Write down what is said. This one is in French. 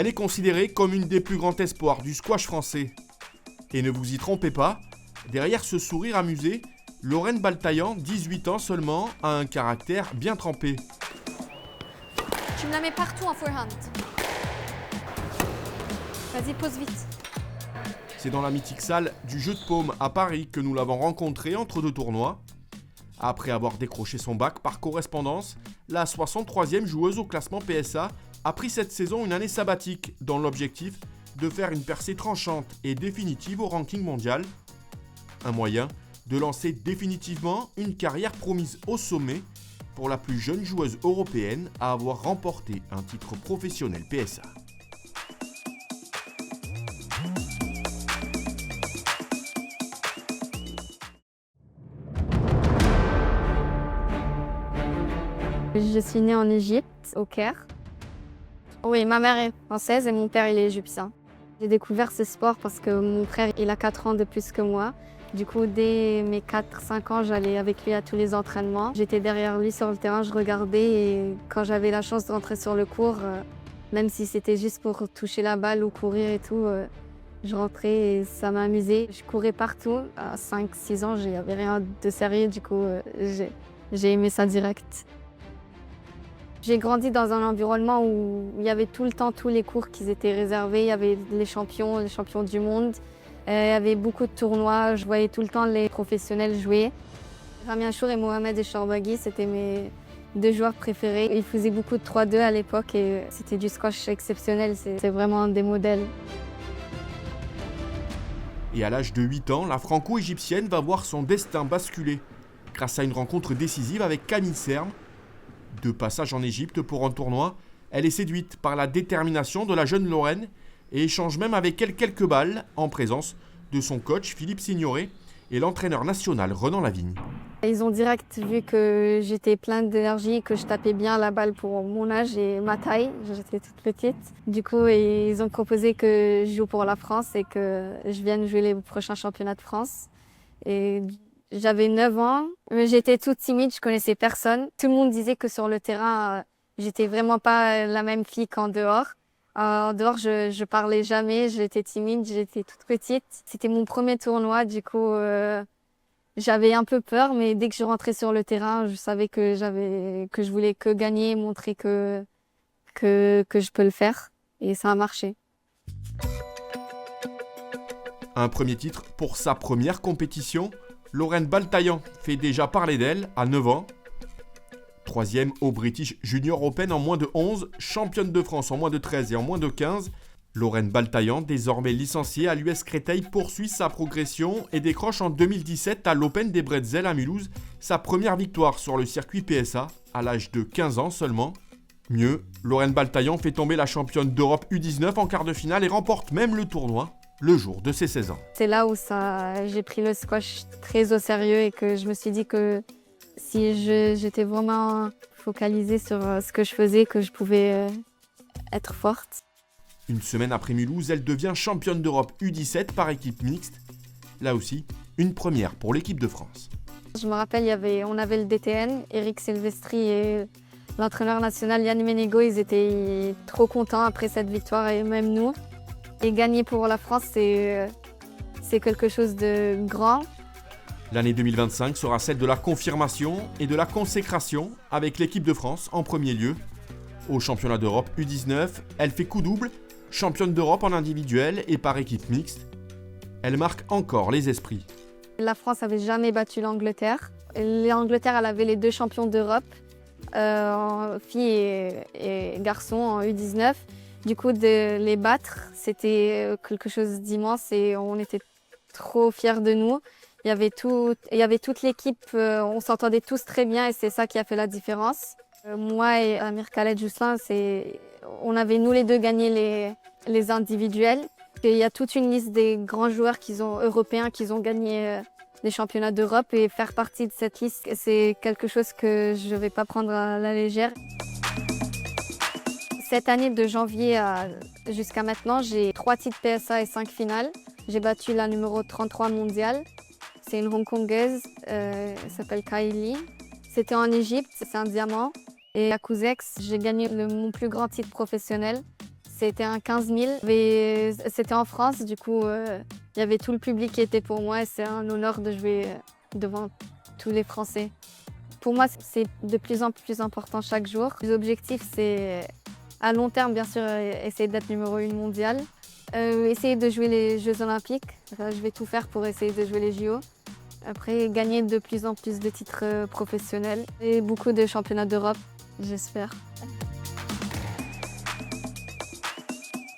Elle est considérée comme une des plus grands espoirs du squash français. Et ne vous y trompez pas, derrière ce sourire amusé, Lorraine Baltaillan, 18 ans seulement, a un caractère bien trempé. Tu me la mets partout en forehand. Vas-y, pose vite. C'est dans la mythique salle du Jeu de Paume à Paris que nous l'avons rencontrée entre deux tournois. Après avoir décroché son bac par correspondance, la 63e joueuse au classement PSA a pris cette saison une année sabbatique dans l'objectif de faire une percée tranchante et définitive au ranking mondial. Un moyen de lancer définitivement une carrière promise au sommet pour la plus jeune joueuse européenne à avoir remporté un titre professionnel PSA. Je suis née en Égypte, au Caire. Oui, ma mère est française et mon père il est égyptien. J'ai découvert ce sport parce que mon frère il a 4 ans de plus que moi. Du coup, dès mes 4-5 ans, j'allais avec lui à tous les entraînements. J'étais derrière lui sur le terrain, je regardais et quand j'avais la chance de rentrer sur le court, même si c'était juste pour toucher la balle ou courir et tout, je rentrais et ça m'amusait. Je courais partout. À 5-6 ans, il n'y avait rien de sérieux, du coup, j'ai aimé ça direct. J'ai grandi dans un environnement où il y avait tout le temps tous les cours qui étaient réservés. Il y avait les champions du monde. Il y avait beaucoup de tournois. Je voyais tout le temps les professionnels jouer. Ramy Ashour et Mohamed Esharbaghi, c'était mes 2 joueurs préférés. Ils faisaient beaucoup de 3-2 à l'époque et c'était du squash exceptionnel. C'est vraiment un des modèles. Et à l'âge de 8 ans, la franco-égyptienne va voir son destin basculer grâce à une rencontre décisive avec Camille Serme. De passage en Égypte pour un tournoi, elle est séduite par la détermination de la jeune Lorraine et échange même avec elle quelques balles en présence de son coach Philippe Signoret et l'entraîneur national Renan Lavigne. Ils ont direct vu que j'étais pleine d'énergie, que je tapais bien la balle pour mon âge et ma taille. J'étais toute petite. Du coup, ils ont proposé que je joue pour la France et que je vienne jouer les prochains championnats de France. Et j'avais 9 ans, mais j'étais toute timide, je connaissais personne. Tout le monde disait que sur le terrain, j'étais vraiment pas la même fille qu'en dehors. En dehors, je parlais jamais, j'étais timide, j'étais toute petite. C'était mon premier tournoi, du coup, j'avais un peu peur, mais dès que je rentrais sur le terrain, je savais que je voulais que gagner, montrer que je peux le faire. Et ça a marché. Un premier titre pour sa première compétition. Lorraine Baltaillan fait déjà parler d'elle à 9 ans. 3e au British Junior Open en moins de 11, championne de France en moins de 13 et en moins de 15. Lorraine Baltaillan, désormais licenciée à l'US Créteil, poursuit sa progression et décroche en 2017 à l'Open des Bretzels à Mulhouse sa première victoire sur le circuit PSA à l'âge de 15 ans seulement. Mieux, Lorraine Baltaillan fait tomber la championne d'Europe U19 en quart de finale et remporte même le tournoi le jour de ses 16 ans. C'est là où j'ai pris le squash très au sérieux et que je me suis dit que si j'étais vraiment focalisée sur ce que je faisais, que je pouvais être forte. Une semaine après Mulhouse, elle devient championne d'Europe U17 par équipe mixte. Là aussi, une première pour l'équipe de France. Je me rappelle, on avait le DTN, Eric Silvestri et l'entraîneur national Yann Ménégo, ils étaient trop contents après cette victoire et même nous. Et gagner pour la France, c'est quelque chose de grand. L'année 2025 sera celle de la confirmation et de la consécration avec l'équipe de France en premier lieu. Au championnat d'Europe U19, elle fait coup double, championne d'Europe en individuel et par équipe mixte. Elle marque encore les esprits. La France n'avait jamais battu l'Angleterre. L'Angleterre, elle avait les 2 champions d'Europe, filles et garçons en U19. Du coup, de les battre, c'était quelque chose d'immense et on était trop fiers de nous. Il y avait toute l'équipe, on s'entendait tous très bien et c'est ça qui a fait la différence. Moi et Amir Khaled Jousselin, on avait nous les deux gagné les individuels. Et il y a toute une liste des grands joueurs européens qui ont gagné les championnats d'Europe et faire partie de cette liste, c'est quelque chose que je ne vais pas prendre à la légère. Cette année, de janvier jusqu'à maintenant, j'ai 3 titres PSA et 5 finales. J'ai battu la numéro 33 mondiale. C'est une Hongkongaise, elle s'appelle Kylie. C'était en Égypte, c'est un diamant. Et à Couzex, j'ai gagné mon plus grand titre professionnel. C'était un 15 000, mais c'était en France, du coup, il y avait tout le public qui était pour moi et c'est un honneur de jouer devant tous les Français. Pour moi, c'est de plus en plus important chaque jour. L'objectif, c'est à long terme, bien sûr, essayer d'être numéro 1 mondial. Essayer de jouer les Jeux Olympiques. Enfin, je vais tout faire pour essayer de jouer les JO. Après, gagner de plus en plus de titres professionnels et beaucoup de championnats d'Europe, j'espère.